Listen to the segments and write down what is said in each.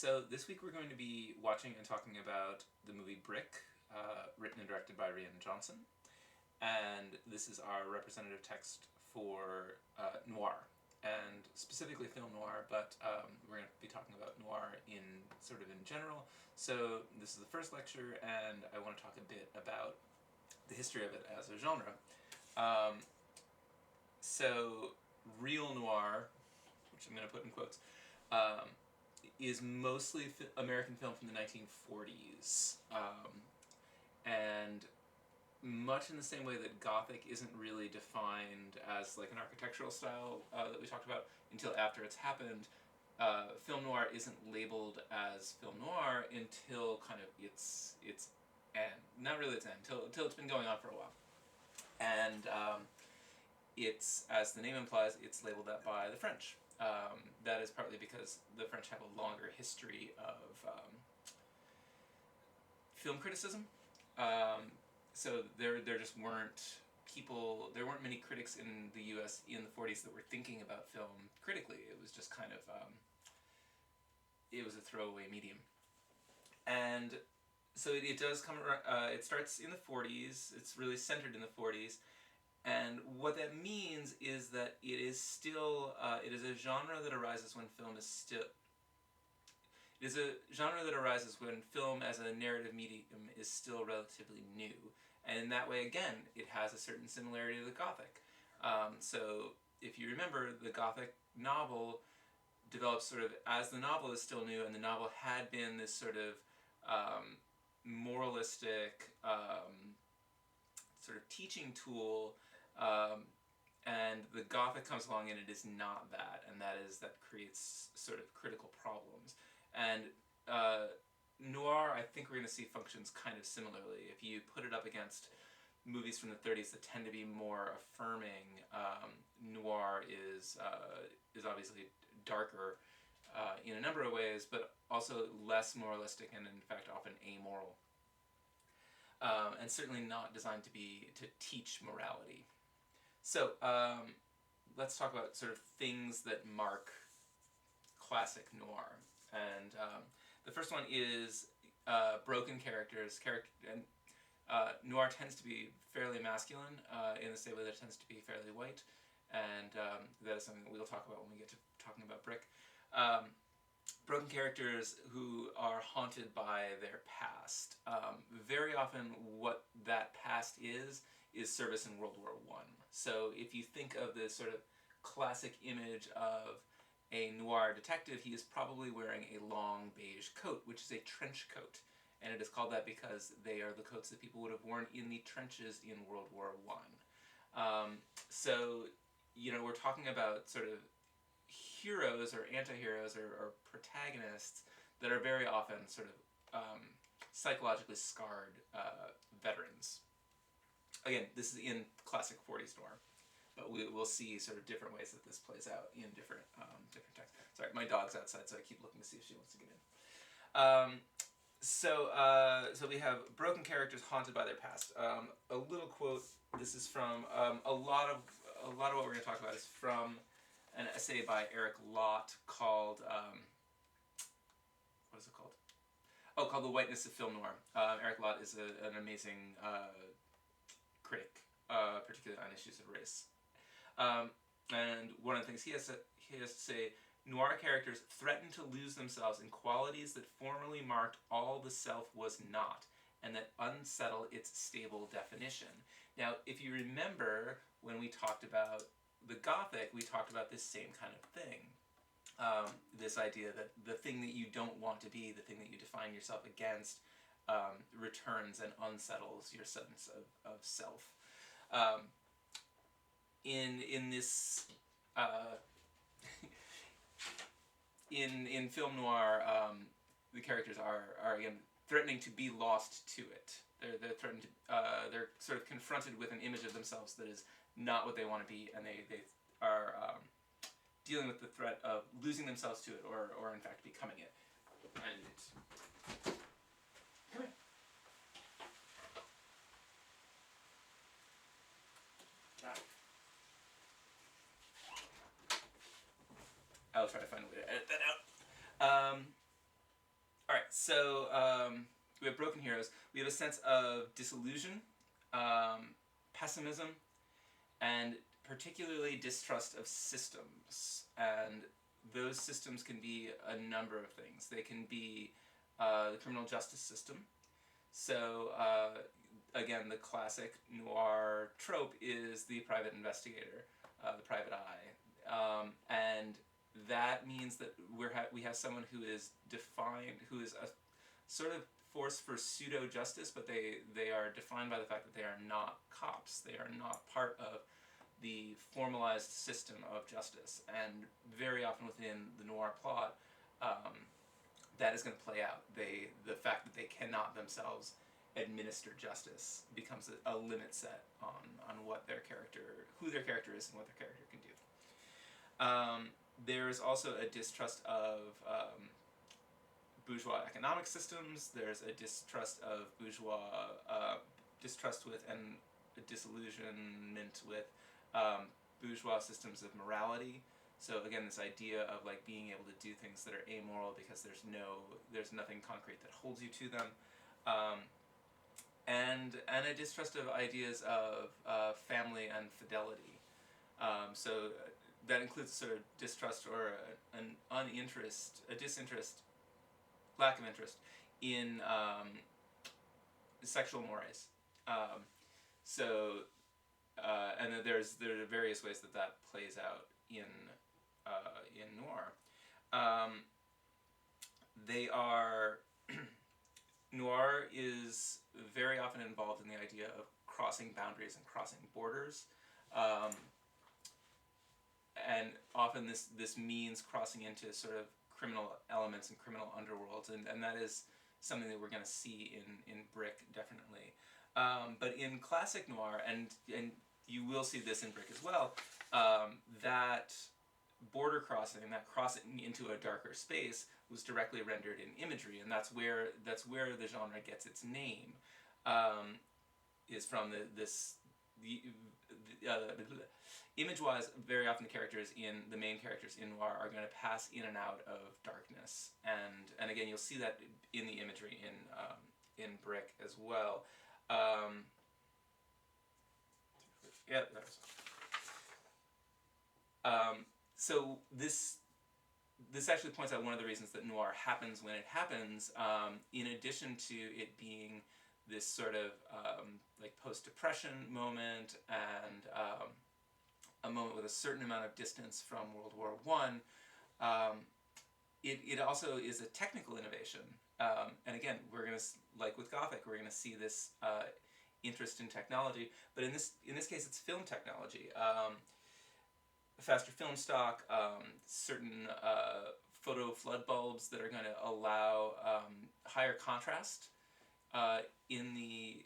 So this week we're going to be watching and talking about the movie Brick, written and directed by Rian Johnson. And this is our representative text for noir, and specifically film noir, but we're going to be talking about noir in general. So this is the first lecture, and I want to talk a bit about the history of it as a genre. So real noir, which I'm going to put in quotes, is mostly American film from the 1940s. And much in the same way that Gothic isn't really defined as like an architectural style that we talked about until after it's happened, film noir isn't labeled as film noir until kind of its end. Not really its end, until it's been going on for a while. And it's, as the name implies, it's labeled that by the French. That is partly because the French have a longer history of film criticism. So there just weren't there weren't many critics in the U.S. in the 40s that were thinking about film critically. It was just kind of, it was a throwaway medium. And so it does come around, it starts in the 40s, it's really centered in the 40s, and what that means is that it is still, it is a genre that arises when film is still, it is a genre that arises when film as a narrative medium is still relatively new. And in that way, again, it has a certain similarity to the Gothic. So if you remember, the Gothic novel develops sort of as the novel is still new, and the novel had been this sort of moralistic sort of teaching tool, and the Gothic comes along and it is not that, and that creates sort of critical problems. And noir, I think we're going to see functions kind of similarly. If you put it up against movies from the 30s that tend to be more affirming, noir is obviously darker in a number of ways, but also less moralistic and in fact often amoral. And certainly not designed to teach morality. So let's talk about sort of things that mark classic noir. And the first one is broken characters. And noir tends to be fairly masculine in the same way that it tends to be fairly white, and that is something that we'll talk about when we get to talking about Brick. Broken characters who are haunted by their past. Very often what that past is service in World War I. So if you think of the sort of classic image of a noir detective, he is probably wearing a long beige coat, which is a trench coat. And it is called that because they are the coats that people would have worn in the trenches in World War I. So, we're talking about sort of heroes or anti-heroes or protagonists that are very often sort of psychologically scarred veterans. Again, this is in classic 40s noir, but we'll see sort of different ways that this plays out in different texts. Sorry, my dog's outside, so I keep looking to see if she wants to get in. So we have broken characters haunted by their past. A little quote. This is from a lot of what we're going to talk about is from an essay by Eric Lott called what is it called? Oh, called The Whiteness of Film Noir. Eric Lott is an amazing critic, particularly on issues of race. And one of the things he has to say: noir characters threaten to lose themselves in qualities that formerly marked all the self was not, and that unsettle its stable definition. Now, if you remember when we talked about the Gothic, we talked about this same kind of thing. This idea that the thing that you don't want to be, the thing that you define yourself against, returns and unsettles your sense of self. In this in film noir, the characters are again threatening to be lost to it. They're threatened to, they're sort of confronted with an image of themselves that is not what they want to be, and they are dealing with the threat of losing themselves to it, or in fact becoming it. And it's, come here. I'll try to find a way to edit that out. So we have broken heroes. We have a sense of disillusion, pessimism, and particularly distrust of systems. And those systems can be a number of things. They can be the criminal justice system. So, again, the classic noir trope is the private investigator, the private eye. And that means that we have someone who is defined, who is a sort of force for pseudo justice, but they are defined by the fact that they are not cops. They are not part of the formalized system of justice, and very often within the noir plot, that is going to play out. The fact that they cannot themselves administer justice becomes a limit set on what their character, who their character is, and what their character can do. There is also a distrust of bourgeois economic systems. There's a distrust of bourgeois distrust with and a disillusionment with bourgeois systems of morality. So again, this idea of like being able to do things that are amoral because there's nothing concrete that holds you to them, and a distrust of ideas of family and fidelity. So that includes sort of distrust or an uninterest, a disinterest, lack of interest in sexual mores. So and there are various ways that plays out in noir. They are noir is very often involved in the idea of crossing boundaries and crossing borders, and often this means crossing into sort of criminal elements and criminal underworlds, and that is something that we're going to see in Brick definitely. But in classic noir, and you will see this in Brick as well, that border crossing, that crossing into a darker space, was directly rendered in imagery, and that's where the genre gets its name. Is from image-wise, very often the main characters in noir are going to pass in and out of darkness, and again you'll see that in the imagery in Brick as well. Yeah, so this actually points out one of the reasons that noir happens when it happens. In addition to it being this sort of like post-depression moment and a moment with a certain amount of distance from World War I, it also is a technical innovation. And again, we're going to, like with Gothic, we're going to see this interest in technology, but in this case, it's film technology. Faster film stock, certain photo flood bulbs that are going to allow higher contrast in the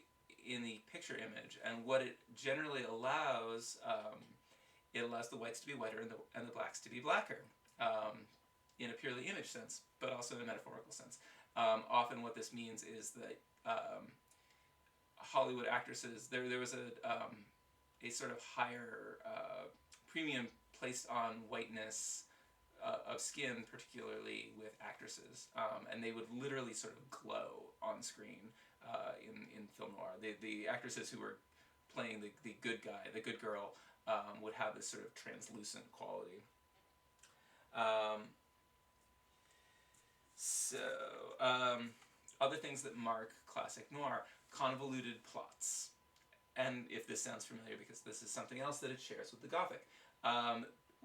picture image, and what it generally allows, it allows the whites to be whiter and the blacks to be blacker, in a purely image sense, but also in a metaphorical sense. Often, what this means is that Hollywood actresses, there was a sort of higher premium placed on whiteness of skin, particularly with actresses, and they would literally sort of glow on screen in film noir. The actresses who were playing the good guy, the good girl, would have this sort of translucent quality. Other things that mark classic noir: convoluted plots. And if this sounds familiar, because this is something else that it shares with the Gothic.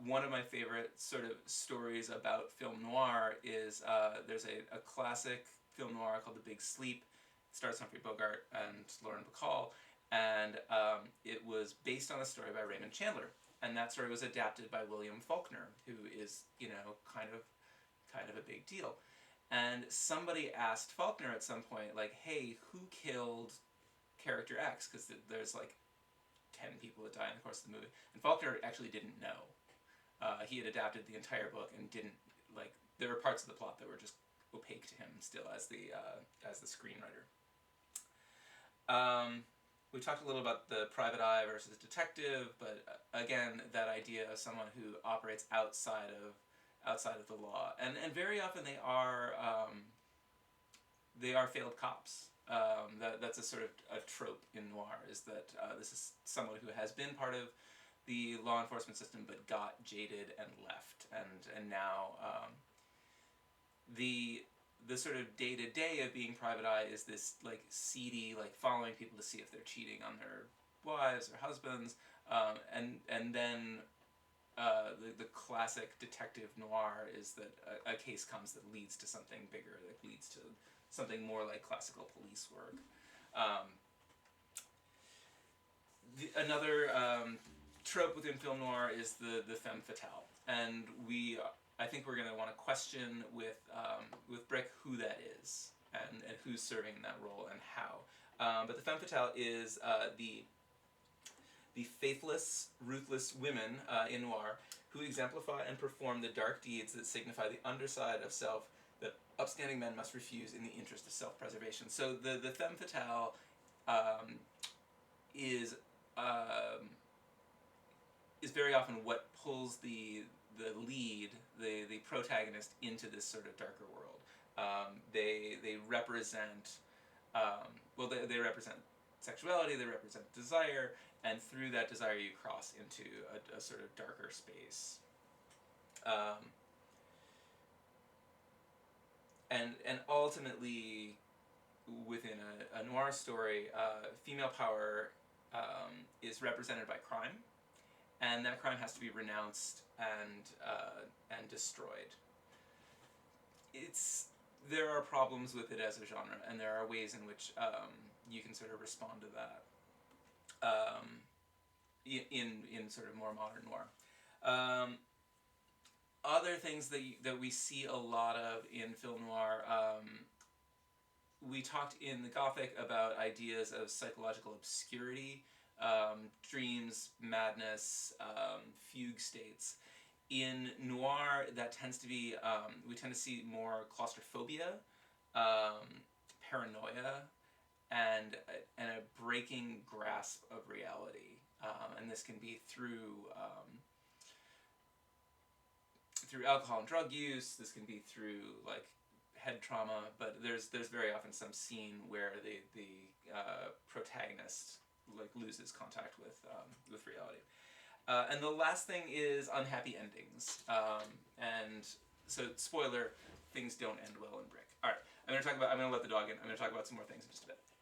One of my favorite sort of stories about film noir is there's a classic film noir called The Big Sleep. It stars Humphrey Bogart and Lauren Bacall, and it was based on a story by Raymond Chandler. And that story was adapted by William Faulkner, who is, kind of a big deal. And somebody asked Faulkner at some point, like, hey, who killed character X? Because there's like 10 people that die in the course of the movie. And Faulkner actually didn't know. He had adapted the entire book and didn't, there were parts of the plot that were just opaque to him still as the screenwriter. We talked a little about the private eye versus detective, but again, that idea of someone who operates outside of the law, and very often they are they are failed cops. That's a sort of a trope in noir, is that this is someone who has been part of the law enforcement system but got jaded and left, and now the the sort of day to day of being private eye is this like seedy, like following people to see if they're cheating on their wives or husbands, and then the classic detective noir is that a case comes that leads to something bigger, that leads to something more like classical police work. Um, Another trope within film noir is the femme fatale, and I think we're going to want to question with Brick who that is, and who's serving in that role and how. But the femme fatale is the faithless, ruthless women in noir who exemplify and perform the dark deeds that signify the underside of self that upstanding men must refuse in the interest of self-preservation. So the femme fatale um, is um, is very often what pulls the lead, the protagonist, into this sort of darker world. They represent they represent sexuality, they represent desire, and through that desire you cross into a sort of darker space. Um, and ultimately, within a noir story, female power is represented by crime, and that crime has to be renounced and destroyed. There are problems with it as a genre, and there are ways in which you can sort of respond to that in sort of more modern noir. Other things that we see a lot of in film noir, we talked in the Gothic about ideas of psychological obscurity, dreams, madness, fugue states. In noir, that tends to be, we tend to see more claustrophobia, paranoia, and a breaking grasp of reality. And this can be through alcohol and drug use. This can be through like head trauma, but there's very often some scene where the protagonist like loses contact with reality. And the last thing is unhappy endings. And so, spoiler, things don't end well in Brick. All right, I'm gonna let the dog in. I'm gonna talk about some more things in just a bit.